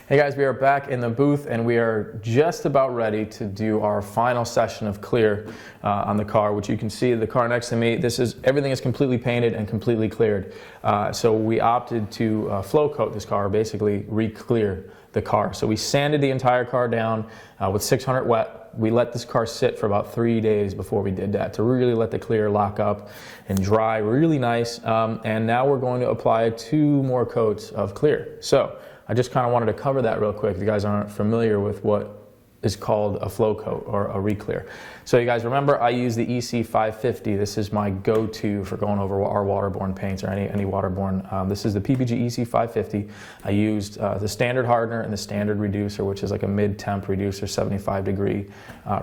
Hey guys, we are back in the booth and we are just about ready to do our final session of clear on the car, which you can see the car next to me. Everything is completely painted and completely cleared. So we opted to flow coat this car, basically re-clear the car. So we sanded the entire car down with 600 wet. We let this car sit for about 3 days before we did that to really let the clear lock up and dry really nice. And now we're going to apply 2 more coats of clear. So I just kind of wanted to cover that real quick if you guys aren't familiar with what is called a flow coat or a re-clear. So you guys remember I use the EC550. This is my go-to for going over our waterborne paints or any waterborne. This is the PPG EC550. I used the standard hardener and the standard reducer, which is like a mid-temp reducer, 75-degree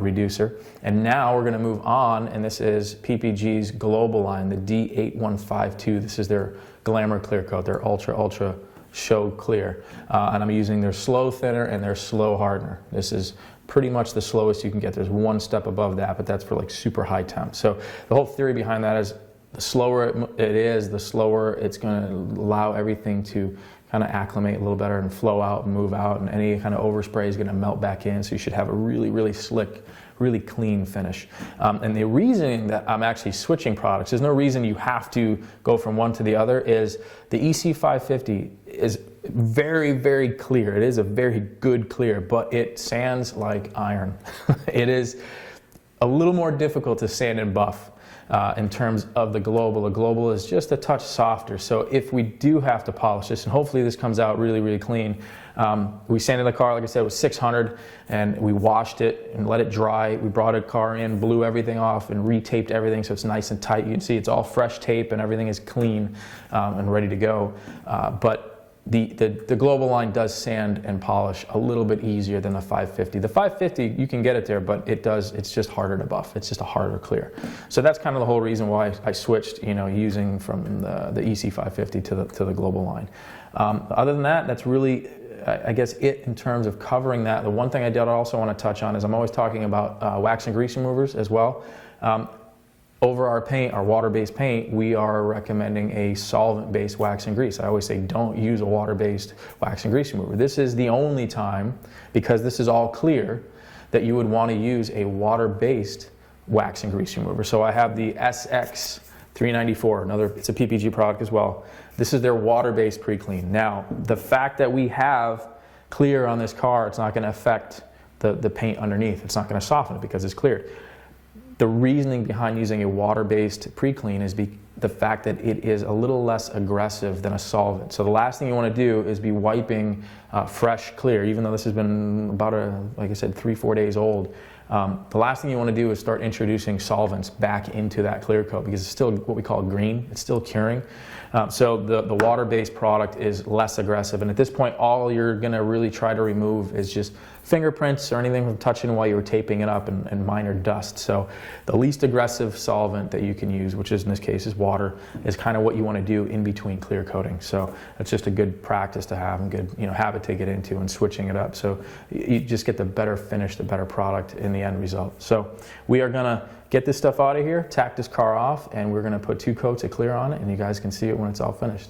reducer. And now we're going to move on, and this is PPG's global line, the D8152. This is their glamour clear coat, their ultra show clear, and I'm using their slow thinner and their slow hardener. This is pretty much the slowest you can get. There's one step above that, but that's for like super high temp. So the whole theory behind that is the slower it is, the slower it's going to allow everything to kind of acclimate a little better and flow out and move out, and any kind of overspray is going to melt back in, so you should have a really slick, really clean finish. And the reasoning that I'm actually switching products, there's no reason you have to go from one to the other, is the EC550 is very clear. It is a very good clear, but it sands like iron. It is a little more difficult to sand and buff in terms of the global. The global is just a touch softer. So if we do have to polish this, and hopefully this comes out really clean, we sanded the car, like I said, with 600, and we washed it and let it dry. We brought a car in, blew everything off, and retaped everything so it's nice and tight. You can see it's all fresh tape and everything is clean and ready to go. But the global line does sand and polish a little bit easier than the 550. The 550, you can get it there, but it's just harder to buff. It's just a harder clear. So that's kind of the whole reason why I switched, using from the EC550 to the global line. Other than that, that's really, I guess, it in terms of covering that. The one thing I did also want to touch on is I'm always talking about wax and grease removers as well. Over our paint, our water-based paint, we are recommending a solvent-based wax and grease. I always say don't use a water-based wax and grease remover. This is the only time, because this is all clear, that you would want to use a water-based wax and grease remover. So I have the SX394, it's a PPG product as well. This is their water-based pre-clean. Now, the fact that we have clear on this car, it's not going to affect the paint underneath. It's not going to soften it because it's cleared. The reasoning behind using a water-based pre-clean is the fact that it is a little less aggressive than a solvent. So the last thing you want to do is be wiping fresh clear, even though this has been about, like I said, 3-4 days old. The last thing you want to do is start introducing solvents back into that clear coat, because it's still what we call green. It's still curing. So the water-based product is less aggressive, and at this point all you're going to really try to remove is just fingerprints or anything from touching while you were taping it up, and minor dust. So the least aggressive solvent that you can use, which is in this case is water, is kind of what you want to do in between clear coating. So that's just a good practice to have and good habit to get into, and switching it up so you just get the better finish, the better product in the end result. So we are going to get this stuff out of here, tack this car off, and we're going to put 2 coats of clear on it, and you guys can see it when it's all finished.